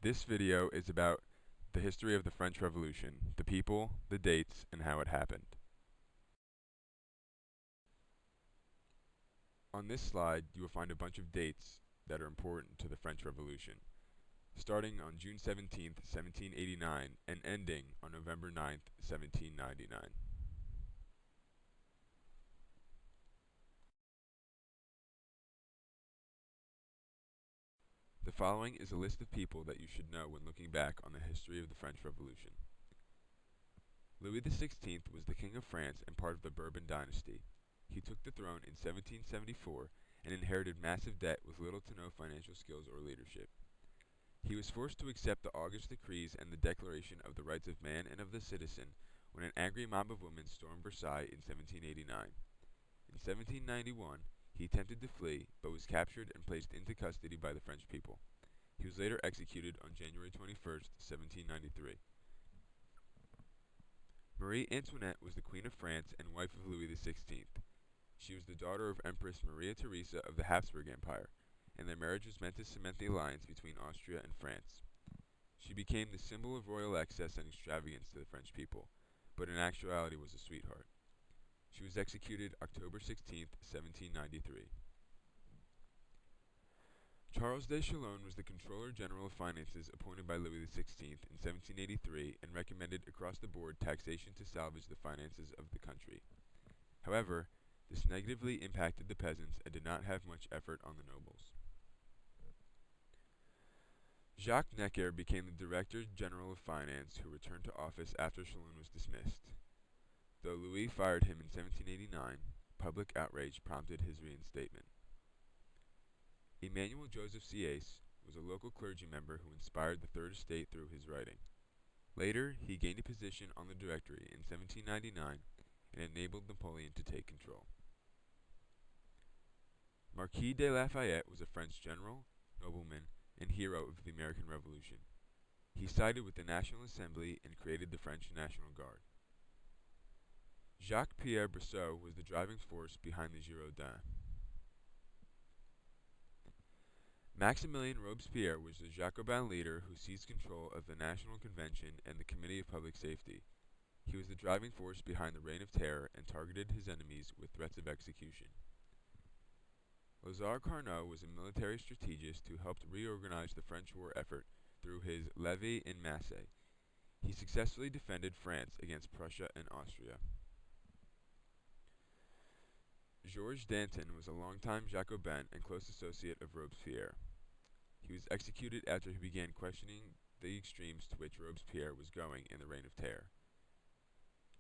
This video is about the history of the French Revolution, the people, the dates, and how it happened. On this slide, you will find a bunch of dates that are important to the French Revolution, starting on June 17th, 1789, and ending on November 9th, 1799. The following is a list of people that you should know when looking back on the history of the French Revolution. Louis XVI was the King of France and part of the Bourbon dynasty. He took the throne in 1774 and inherited massive debt with little to no financial skills or leadership. He was forced to accept the August Decrees and the Declaration of the Rights of Man and of the Citizen when an angry mob of women stormed Versailles in 1789. In 1791, he attempted to flee, but was captured and placed into custody by the French people. He was later executed on January 21st, 1793. Marie Antoinette was the Queen of France and wife of Louis XVI. She was the daughter of Empress Maria Theresa of the Habsburg Empire, and their marriage was meant to cement the alliance between Austria and France. She became the symbol of royal excess and extravagance to the French people, but in actuality was a sweetheart. She was executed October 16, 1793. Charles de Chalon was the Controller General of Finances appointed by Louis XVI in 1783 and recommended across-the-board taxation to salvage the finances of the country. However, this negatively impacted the peasants and did not have much effort on the nobles. Jacques Necker became the Director General of Finance, who returned to office after Chalon was dismissed. Though Louis fired him in 1789, public outrage prompted his reinstatement. Emmanuel Joseph Sieyès was a local clergy member who inspired the Third Estate through his writing. Later, he gained a position on the Directory in 1799 and enabled Napoleon to take control. Marquis de Lafayette was a French general, nobleman, and hero of the American Revolution. He sided with the National Assembly and created the French National Guard. Jacques-Pierre Brissot was the driving force behind the Girondins. Maximilien Robespierre was the Jacobin leader who seized control of the National Convention and the Committee of Public Safety. He was the driving force behind the Reign of Terror and targeted his enemies with threats of execution. Lazare Carnot was a military strategist who helped reorganize the French war effort through his Levée in Massé. He successfully defended France against Prussia and Austria. Georges Danton was a longtime Jacobin and close associate of Robespierre. He was executed after he began questioning the extremes to which Robespierre was going in the Reign of Terror.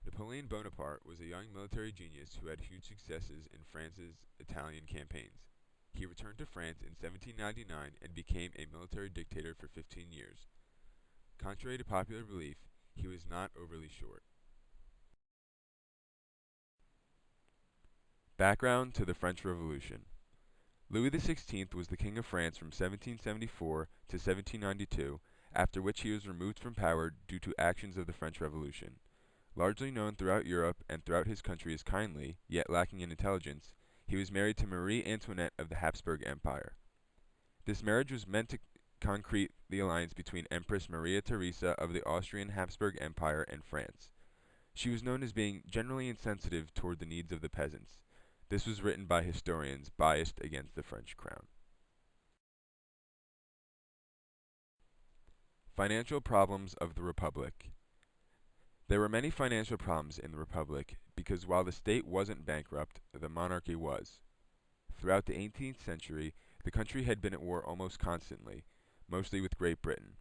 Napoleon Bonaparte was a young military genius who had huge successes in France's Italian campaigns. He returned to France in 1799 and became a military dictator for 15 years. Contrary to popular belief, he was not overly short. Background to the French Revolution. Louis XVI was the King of France from 1774 to 1792, after which he was removed from power due to actions of the French Revolution. Largely known throughout Europe and throughout his country as kindly, yet lacking in intelligence, he was married to Marie Antoinette of the Habsburg Empire. This marriage was meant to concrete the alliance between Empress Maria Theresa of the Austrian Habsburg Empire and France. She was known as being generally insensitive toward the needs of the peasants. This was written by historians biased against the French crown. Financial problems of the Republic. There were many financial problems in the Republic because while the state wasn't bankrupt, the monarchy was. Throughout the 18th century, the country had been at war almost constantly, mostly with Great Britain.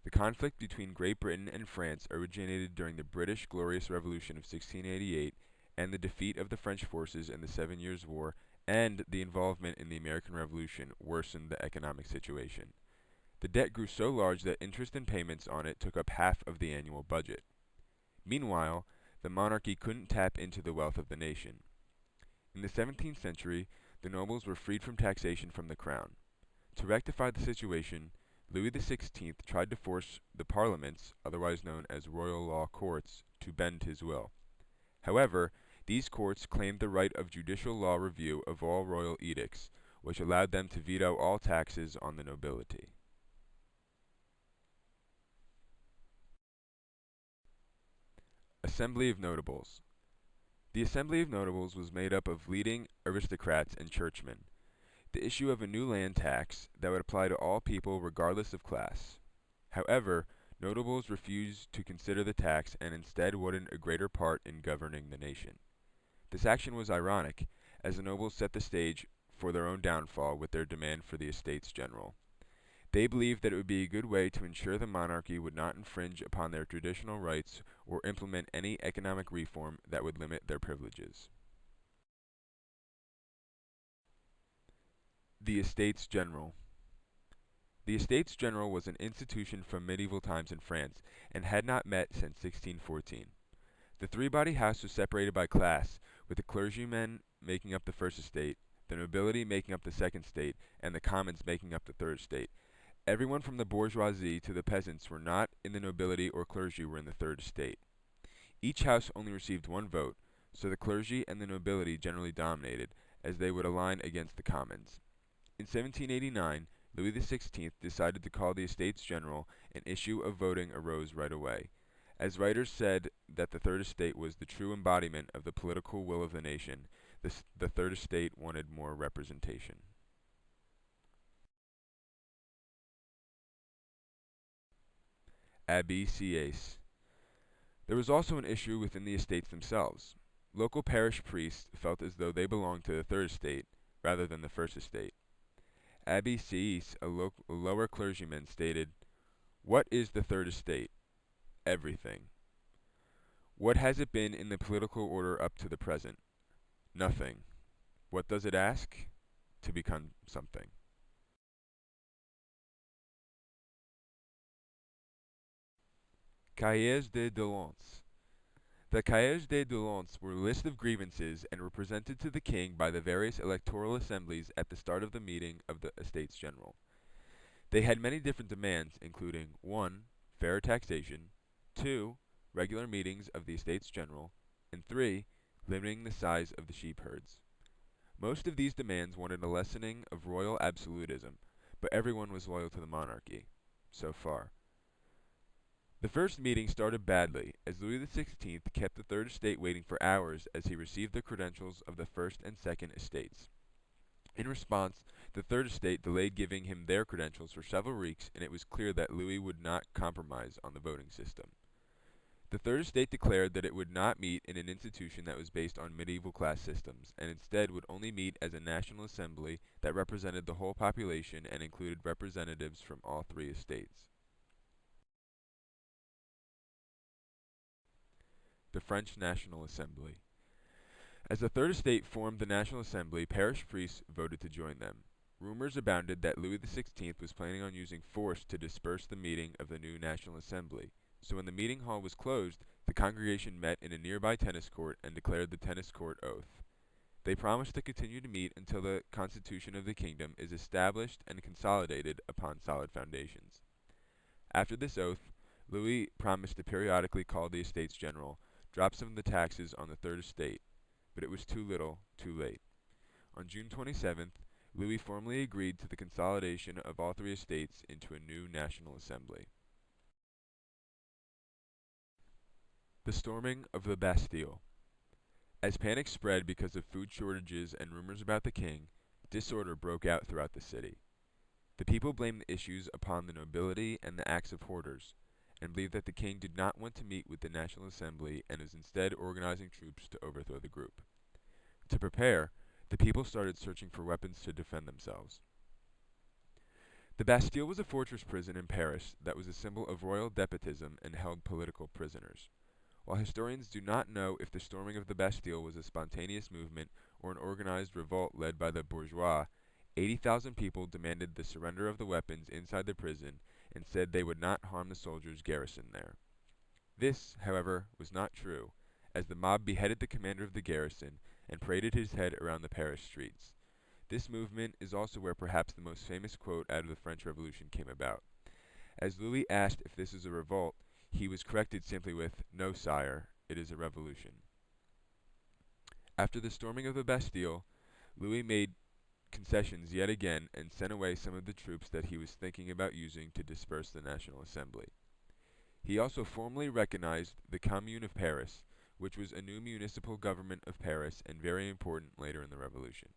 The conflict between Great Britain and France originated during the British Glorious Revolution of 1688 and the defeat of the French forces in the 7 Years' War, and the involvement in the American Revolution worsened the economic situation. The debt grew so large that interest and payments on it took up half of the annual budget. Meanwhile, the monarchy couldn't tap into the wealth of the nation. In the 17th century, the nobles were freed from taxation from the crown. To rectify the situation, Louis XVI tried to force the parliaments, otherwise known as royal law courts, to bend his will. However, these courts claimed the right of judicial law review of all royal edicts, which allowed them to veto all taxes on the nobility. Assembly of Notables. The Assembly of Notables was made up of leading aristocrats and churchmen. The issue of a new land tax that would apply to all people regardless of class. However, notables refused to consider the tax and instead wanted a greater part in governing the nation. This action was ironic, as the nobles set the stage for their own downfall with their demand for the Estates General. They believed that it would be a good way to ensure the monarchy would not infringe upon their traditional rights or implement any economic reform that would limit their privileges. The Estates General. The Estates General was an institution from medieval times in France and had not met since 1614. The three-body house was separated by class, with the clergymen making up the first estate, the nobility making up the second estate, and the commons making up the third estate. Everyone from the bourgeoisie to the peasants were not in the nobility or clergy were in the third estate. Each house only received one vote, so the clergy and the nobility generally dominated, as they would align against the commons. In 1789, Louis XVI decided to call the Estates General, and issue of voting arose right away, as writers said that the Third Estate was the true embodiment of the political will of the nation. The Third Estate wanted more representation. Abbe Sieyès. There was also an issue within the estates themselves. Local parish priests felt as though they belonged to the Third Estate rather than the First Estate. Abbe Sieyès, a lower clergyman, stated, "What is the Third Estate? Everything. What has it been in the political order up to the present? Nothing. What does it ask? To become something." Cahiers de doléances. The Cahiers de doléances were a list of grievances and were presented to the king by the various electoral assemblies at the start of the meeting of the Estates General. They had many different demands, including 1. Fair taxation, 2. Regular meetings of the Estates General, and 3. Limiting the size of the sheep herds. Most of these demands wanted a lessening of royal absolutism, but everyone was loyal to the monarchy. So far. The first meeting started badly, as Louis XVI kept the Third Estate waiting for hours as he received the credentials of the First and Second Estates. In response, the Third Estate delayed giving him their credentials for several weeks, and it was clear that Louis would not compromise on the voting system. The Third Estate declared that it would not meet in an institution that was based on medieval class systems, and instead would only meet as a national assembly that represented the whole population and included representatives from all three estates. The French National Assembly. As the Third Estate formed the National Assembly, parish priests voted to join them. Rumors abounded that Louis XVI was planning on using force to disperse the meeting of the new National Assembly, so when the meeting hall was closed, the congregation met in a nearby tennis court and declared the tennis court oath. They promised to continue to meet until the constitution of the kingdom is established and consolidated upon solid foundations. After this oath, Louis promised to periodically call the Estates General, drop some of the taxes on the Third Estate, but it was too little, too late. On June 27th, Louis formally agreed to the consolidation of all three estates into a new National Assembly. The storming of the Bastille. As panic spread because of food shortages and rumors about the king, disorder broke out throughout the city. The people blamed the issues upon the nobility and the acts of hoarders, and believed that the king did not want to meet with the National Assembly and was instead organizing troops to overthrow the group. To prepare, the people started searching for weapons to defend themselves. The Bastille was a fortress prison in Paris that was a symbol of royal despotism and held political prisoners. While historians do not know if the storming of the Bastille was a spontaneous movement or an organized revolt led by the bourgeois, 80,000 people demanded the surrender of the weapons inside the prison and said they would not harm the soldiers garrisoned there. This, however, was not true, as the mob beheaded the commander of the garrison and paraded his head around the Paris streets. This movement is also where perhaps the most famous quote out of the French Revolution came about. As Louis asked if this is a revolt, he was corrected simply with, "No, sire, it is a revolution." After the storming of the Bastille, Louis made concessions yet again and sent away some of the troops that he was thinking about using to disperse the National Assembly. He also formally recognized the Commune of Paris, which was a new municipal government of Paris and very important later in the Revolution.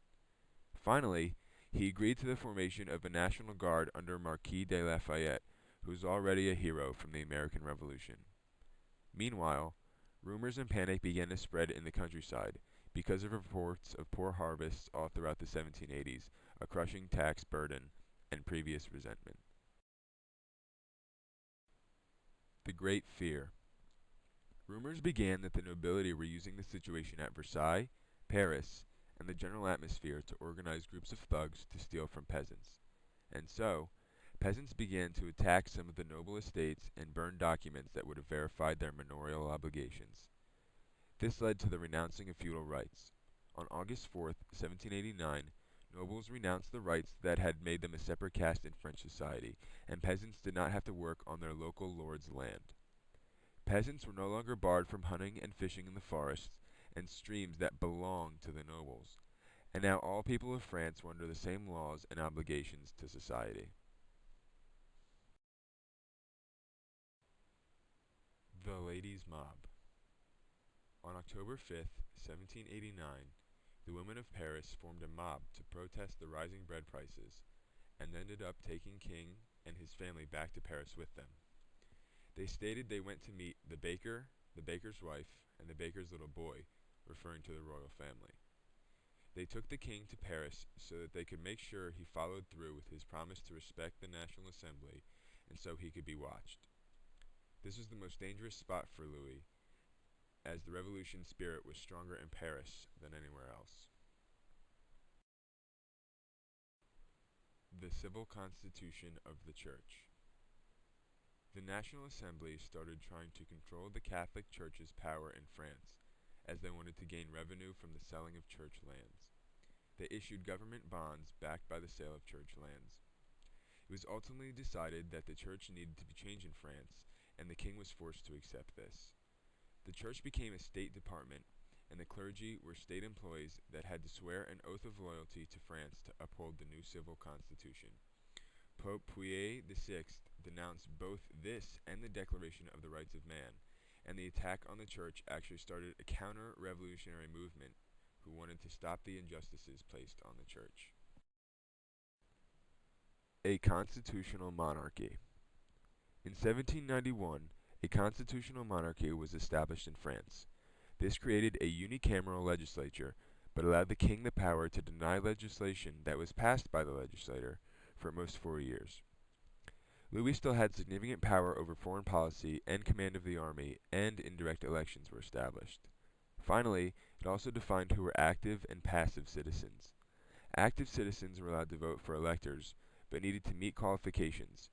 Finally, he agreed to the formation of a National Guard under Marquis de Lafayette, who was already a hero from the American Revolution. Meanwhile, rumors and panic began to spread in the countryside because of reports of poor harvests all throughout the 1780s, a crushing tax burden, and previous resentment. The Great Fear. Rumors began that the nobility were using the situation at Versailles, Paris, and the general atmosphere to organize groups of thugs to steal from peasants. And so, peasants began to attack some of the noble estates and burn documents that would have verified their manorial obligations. This led to the renouncing of feudal rights. On August 4th, 1789, nobles renounced the rights that had made them a separate caste in French society, and peasants did not have to work on their local lord's land. Peasants were no longer barred from hunting and fishing in the forests and streams that belonged to the nobles, and now all people of France were under the same laws and obligations to society. The Ladies' Mob. On October 5th, 1789, the women of Paris formed a mob to protest the rising bread prices, and ended up taking King and his family back to Paris with them. They stated they went to meet the baker, the baker's wife, and the baker's little boy, referring to the royal family. They took the king to Paris so that they could make sure he followed through with his promise to respect the National Assembly, and so he could be watched. This was the most dangerous spot for Louis, as the revolution spirit was stronger in Paris than anywhere else. The Civil Constitution of the Church. The National Assembly started trying to control the Catholic Church's power in France, as they wanted to gain revenue from the selling of church lands. They issued government bonds backed by the sale of church lands. It was ultimately decided that the church needed to be changed in France, and the king was forced to accept this. The church became a state department, and the clergy were state employees that had to swear an oath of loyalty to France to uphold the new civil constitution. Pope Pius VI denounced both this and the Declaration of the Rights of Man, and the attack on the church actually started a counter-revolutionary movement who wanted to stop the injustices placed on the church. A constitutional monarchy. In 1791, a constitutional monarchy was established in France. This created a unicameral legislature, but allowed the king the power to deny legislation that was passed by the legislature for at most 4 years. Louis still had significant power over foreign policy and command of the army, and indirect elections were established. Finally, it also defined who were active and passive citizens. Active citizens were allowed to vote for electors, but needed to meet qualifications.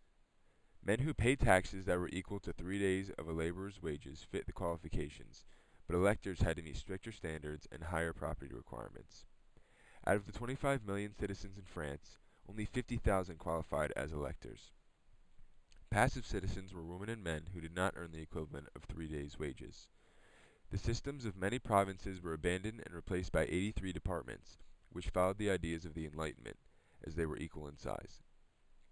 Men who paid taxes that were equal to 3 days of a laborer's wages fit the qualifications, but electors had to meet stricter standards and higher property requirements. Out of the 25 million citizens in France, only 50,000 qualified as electors. Passive citizens were women and men who did not earn the equivalent of 3 days' wages. The systems of many provinces were abandoned and replaced by 83 departments, which followed the ideas of the Enlightenment, as they were equal in size.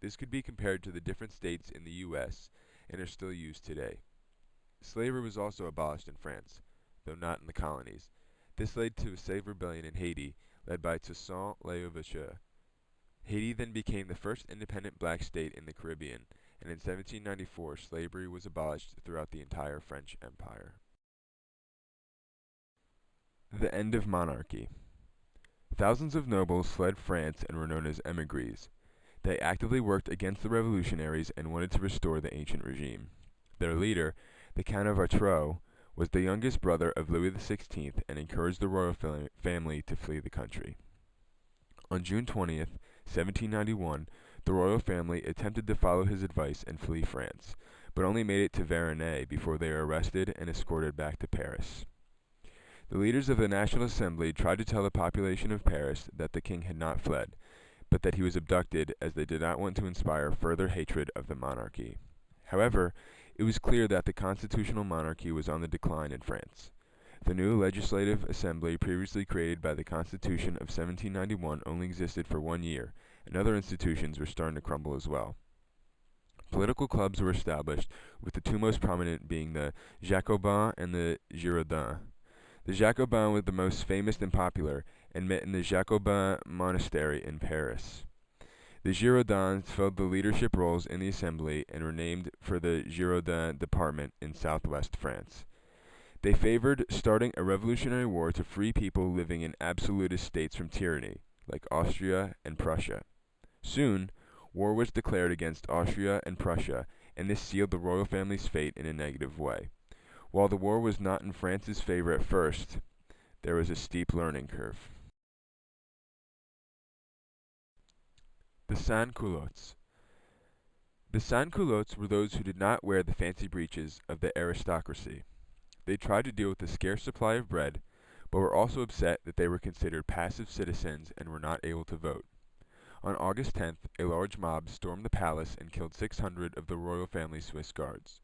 This could be compared to the different states in the U.S. and are still used today. Slavery was also abolished in France, though not in the colonies. This led to a slave rebellion in Haiti, led by Toussaint Louverture. Haiti then became the first independent black state in the Caribbean, and in 1794 slavery was abolished throughout the entire French Empire. The end of monarchy. Thousands of nobles fled France and were known as émigrés. They actively worked against the revolutionaries and wanted to restore the ancient regime. Their leader, the Count of Artois, was the youngest brother of Louis XVI and encouraged the royal family to flee the country. On June 20th, 1791, the royal family attempted to follow his advice and flee France, but only made it to Varennes before they were arrested and escorted back to Paris. The leaders of the National Assembly tried to tell the population of Paris that the king had not fled, but that he was abducted, as they did not want to inspire further hatred of the monarchy. However, it was clear that the constitutional monarchy was on the decline in France. The new legislative assembly previously created by the Constitution of 1791 only existed for 1 year, and other institutions were starting to crumble as well. Political clubs were established, with the two most prominent being the Jacobins and the Girondins. The Jacobins were the most famous and popular, and met in the Jacobin monastery in Paris. The Girondins filled the leadership roles in the assembly and were named for the Girondin department in southwest France. They favored starting a revolutionary war to free people living in absolutist states from tyranny, like Austria and Prussia. Soon, war was declared against Austria and Prussia, and this sealed the royal family's fate in a negative way. While the war was not in France's favor at first, there was a steep learning curve. The sans-culottes. The sans-culottes were those who did not wear the fancy breeches of the aristocracy. They tried to deal with the scarce supply of bread, but were also upset that they were considered passive citizens and were not able to vote. On August 10th, a large mob stormed the palace and killed 600 of the royal family's Swiss guards.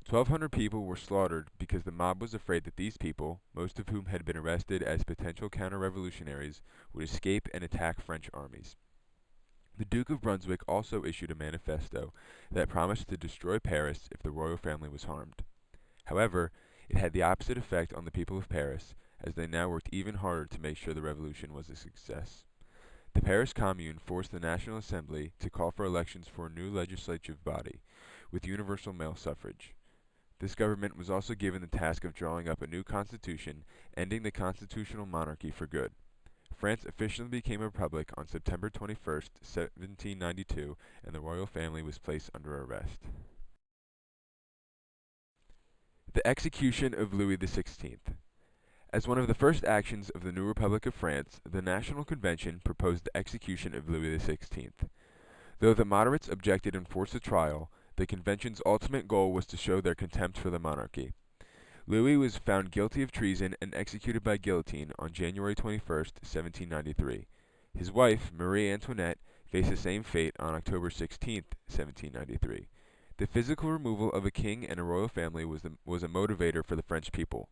1,200 people were slaughtered because the mob was afraid that these people, most of whom had been arrested as potential counter-revolutionaries, would escape and attack French armies. The Duke of Brunswick also issued a manifesto that promised to destroy Paris if the royal family was harmed. However, it had the opposite effect on the people of Paris, as they now worked even harder to make sure the revolution was a success. The Paris Commune forced the National Assembly to call for elections for a new legislative body, with universal male suffrage. This government was also given the task of drawing up a new constitution, ending the constitutional monarchy for good. France officially became a republic on September 21, 1792, and the royal family was placed under arrest. The execution of Louis XVI. As one of the first actions of the new Republic of France, the National Convention proposed the execution of Louis XVI. Though the moderates objected and forced a trial, the convention's ultimate goal was to show their contempt for the monarchy. Louis was found guilty of treason and executed by guillotine on January 21, 1793. His wife, Marie Antoinette, faced the same fate on October 16, 1793. The physical removal of a king and a royal family was a motivator for the French people,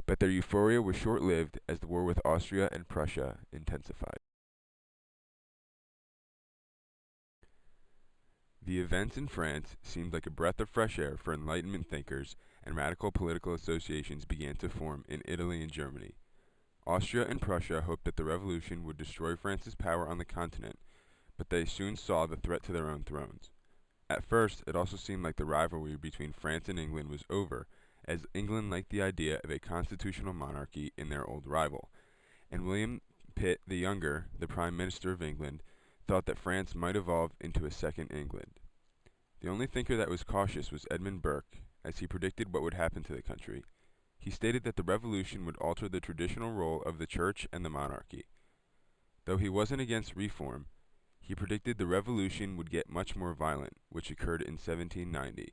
but their euphoria was short-lived as the war with Austria and Prussia intensified. The events in France seemed like a breath of fresh air for Enlightenment thinkers, and radical political associations began to form in Italy and Germany. Austria and Prussia hoped that the revolution would destroy France's power on the continent, but they soon saw the threat to their own thrones. At first, it also seemed like the rivalry between France and England was over, as England liked the idea of a constitutional monarchy in their old rival, and William Pitt the Younger, the Prime Minister of England, thought that France might evolve into a second England. The only thinker that was cautious was Edmund Burke, as he predicted what would happen to the country. He stated that the revolution would alter the traditional role of the church and the monarchy. Though he wasn't against reform, he predicted the revolution would get much more violent, which occurred in 1790.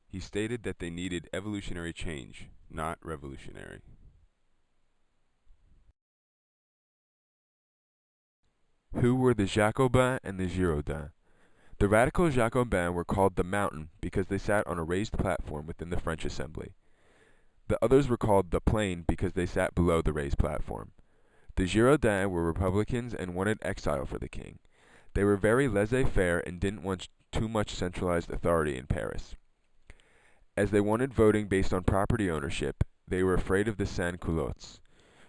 He stated that they needed evolutionary change, not revolutionary. Who were the Jacobins and the Girondins? The radical Jacobins were called the Mountain because they sat on a raised platform within the French Assembly. The others were called the Plain because they sat below the raised platform. The Girondins were Republicans and wanted exile for the king. They were very laissez-faire and didn't want too much centralized authority in Paris. As they wanted voting based on property ownership, they were afraid of the sans-culottes.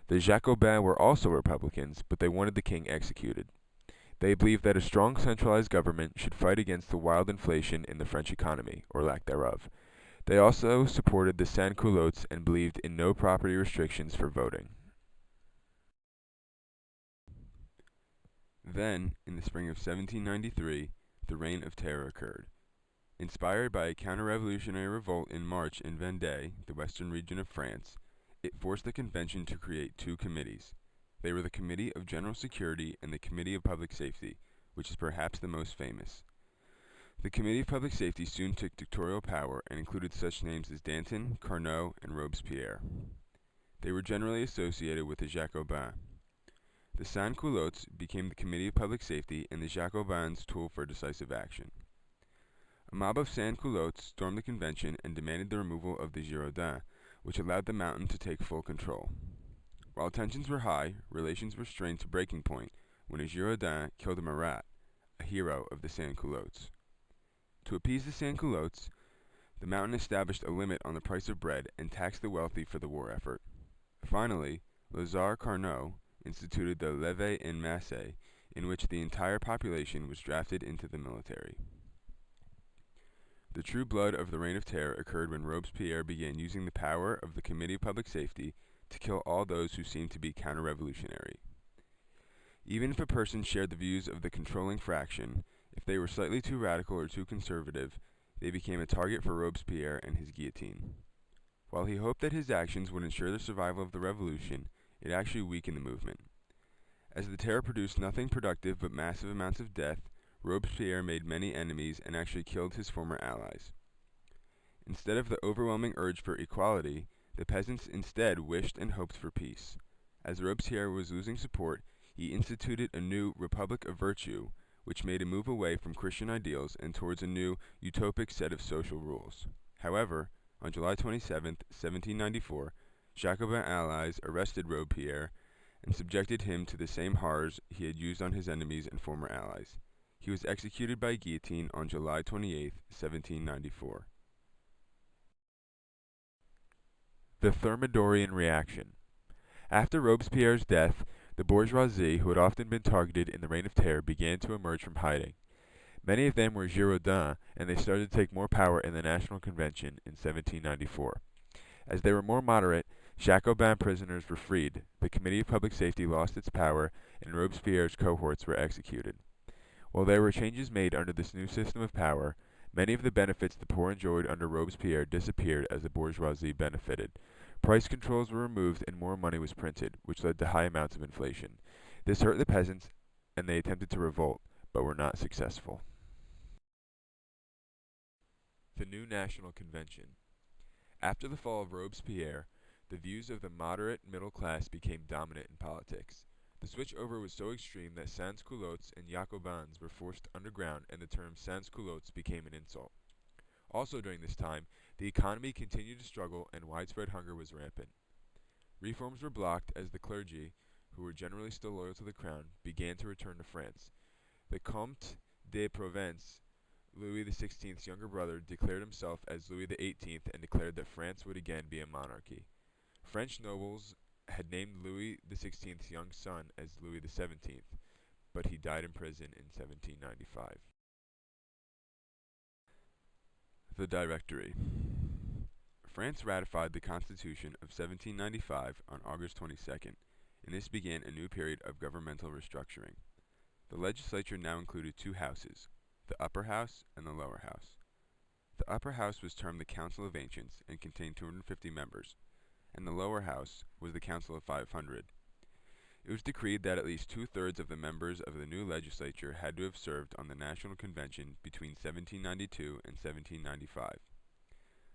The Jacobins were also Republicans, but they wanted the king executed. They believed that a strong centralized government should fight against the wild inflation in the French economy, or lack thereof. They also supported the sans-culottes and believed in no property restrictions for voting. Then, in the spring of 1793, the Reign of Terror occurred. Inspired by a counter-revolutionary revolt in March in Vendée, the western region of France, it forced the convention to create two committees. They were the Committee of General Security and the Committee of Public Safety, which is perhaps the most famous. The Committee of Public Safety soon took dictatorial power and included such names as Danton, Carnot, and Robespierre. They were generally associated with the Jacobins. The sans-culottes became the Committee of Public Safety and the Jacobins' tool for decisive action. A mob of sans-culottes stormed the convention and demanded the removal of the Girondins, which allowed the Mountain to take full control. While tensions were high, relations were strained to breaking point when a Girondin killed a Marat, a hero of the sans-culottes. To appease the sans-culottes, the Mountain established a limit on the price of bread and taxed the wealthy for the war effort. Finally, Lazare Carnot instituted the levée en masse, in which the entire population was drafted into the military. The true blood of the Reign of Terror occurred when Robespierre began using the power of the Committee of Public Safety to kill all those who seemed to be counter-revolutionary. Even if a person shared the views of the controlling fraction, if they were slightly too radical or too conservative, they became a target for Robespierre and his guillotine. While he hoped that his actions would ensure the survival of the revolution, it actually weakened the movement. As the terror produced nothing productive but massive amounts of death, Robespierre made many enemies and actually killed his former allies. Instead of the overwhelming urge for equality, the peasants instead wished and hoped for peace. As Robespierre was losing support, he instituted a new Republic of Virtue, which made a move away from Christian ideals and towards a new, utopic set of social rules. However, on July 27, 1794, Jacobin allies arrested Robespierre and subjected him to the same horrors he had used on his enemies and former allies. He was executed by guillotine on July 28, 1794. The Thermidorian reaction. After Robespierre's death, the bourgeoisie, who had often been targeted in the Reign of Terror, began to emerge from hiding. Many of them were Girondins, and they started to take more power in the National Convention in 1794. As they were more moderate, Jacobin prisoners were freed, the Committee of Public Safety lost its power, and Robespierre's cohorts were executed. While there were changes made under this new system of power, many of the benefits the poor enjoyed under Robespierre disappeared as the bourgeoisie benefited. Price controls were removed and more money was printed, which led to high amounts of inflation. This hurt the peasants, and they attempted to revolt, but were not successful. The New National Convention. After the fall of Robespierre, the views of the moderate middle class became dominant in politics. The switchover was so extreme that sans-culottes and Jacobins were forced underground, and the term sans-culottes became an insult. Also during this time, the economy continued to struggle and widespread hunger was rampant. Reforms were blocked as the clergy, who were generally still loyal to the crown, began to return to France. The Comte de Provence, Louis XVI's younger brother, declared himself as Louis XVIII and declared that France would again be a monarchy. French nobles had named Louis XVI's young son as Louis XVII, but he died in prison in 1795. The Directory. France ratified the Constitution of 1795 on August 22nd, and this began a new period of governmental restructuring. The legislature now included two houses, the Upper House and the Lower House. The Upper House was termed the Council of Ancients and contained 250 members, and the Lower House was the Council of 500. It was decreed that at least two-thirds of the members of the new legislature had to have served on the National Convention between 1792 and 1795.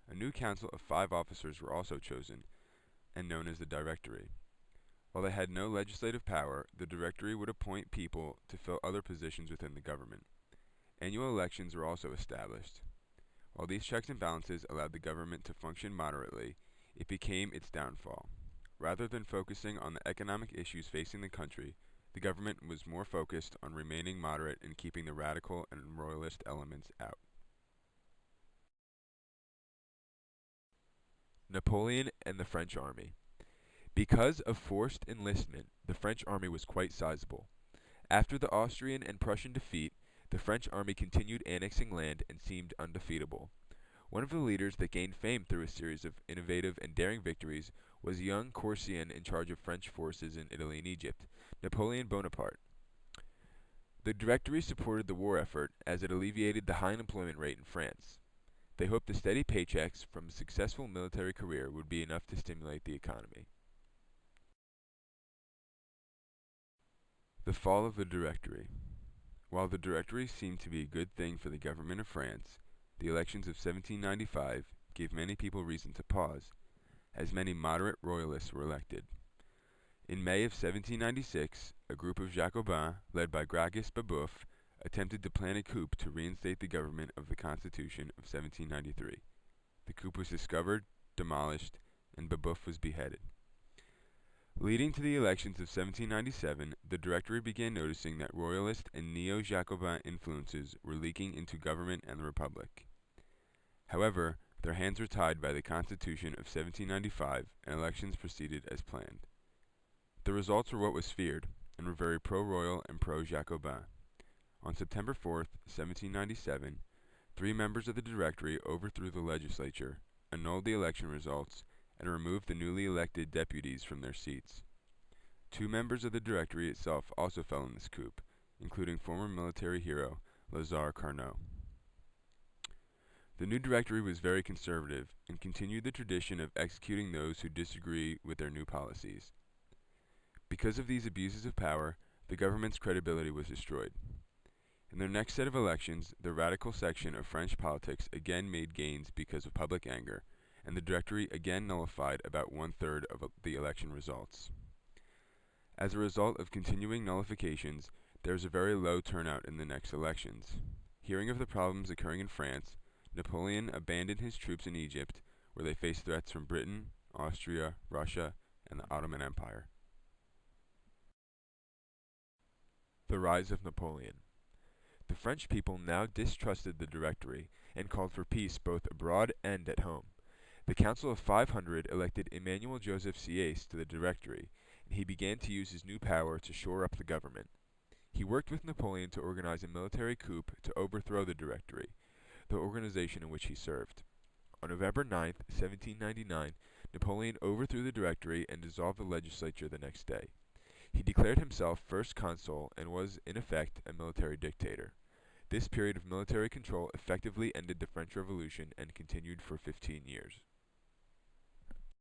A new council of 5 officers were also chosen, and known as the Directory. While they had no legislative power, the Directory would appoint people to fill other positions within the government. Annual elections were also established. While these checks and balances allowed the government to function moderately, it became its downfall. Rather than focusing on the economic issues facing the country, the government was more focused on remaining moderate and keeping the radical and royalist elements out. Napoleon and the French army. Because of forced enlistment, the French army was quite sizable. After the Austrian and Prussian defeat, the French army continued annexing land and seemed undefeatable. One of the leaders that gained fame through a series of innovative and daring victories was a young Corsican in charge of French forces in Italy and Egypt, Napoleon Bonaparte. The Directory supported the war effort as it alleviated the high unemployment rate in France. They hoped the steady paychecks from a successful military career would be enough to stimulate the economy. The fall of the Directory. While the Directory seemed to be a good thing for the government of France, the elections of 1795 gave many people reason to pause, as many moderate royalists were elected. In May of 1796, a group of Jacobins, led by Gracchus Babeuf, attempted to plan a coup to reinstate the government of the Constitution of 1793. The coup was discovered, demolished, and Babeuf was beheaded. Leading to the elections of 1797, the Directory began noticing that royalist and neo-Jacobin influences were leaking into government and the Republic. However, their hands were tied by the Constitution of 1795, and elections proceeded as planned. The results were what was feared, and were very pro-royal and pro-Jacobin. On September 4, 1797, 3 members of the Directory overthrew the legislature, annulled the election results, and removed the newly elected deputies from their seats. 2 members of the Directory itself also fell in this coup, including former military hero Lazare Carnot. The new Directory was very conservative and continued the tradition of executing those who disagree with their new policies. Because of these abuses of power, the government's credibility was destroyed. In their next set of elections, the radical section of French politics again made gains because of public anger, and the Directory again nullified about 1/3 of the election results. As a result of continuing nullifications, there was a very low turnout in the next elections. Hearing of the problems occurring in France, Napoleon abandoned his troops in Egypt, where they faced threats from Britain, Austria, Russia, and the Ottoman Empire. The rise of Napoleon. The French people now distrusted the Directory and called for peace both abroad and at home. The Council of 500 elected Emmanuel Joseph Sieyès to the Directory, and he began to use his new power to shore up the government. He worked with Napoleon to organize a military coup to overthrow the Directory, the organization in which he served. On November 9, 1799, Napoleon overthrew the Directory and dissolved the legislature the next day. He declared himself first consul and was, in effect, a military dictator. This period of military control effectively ended the French Revolution and continued for 15 years.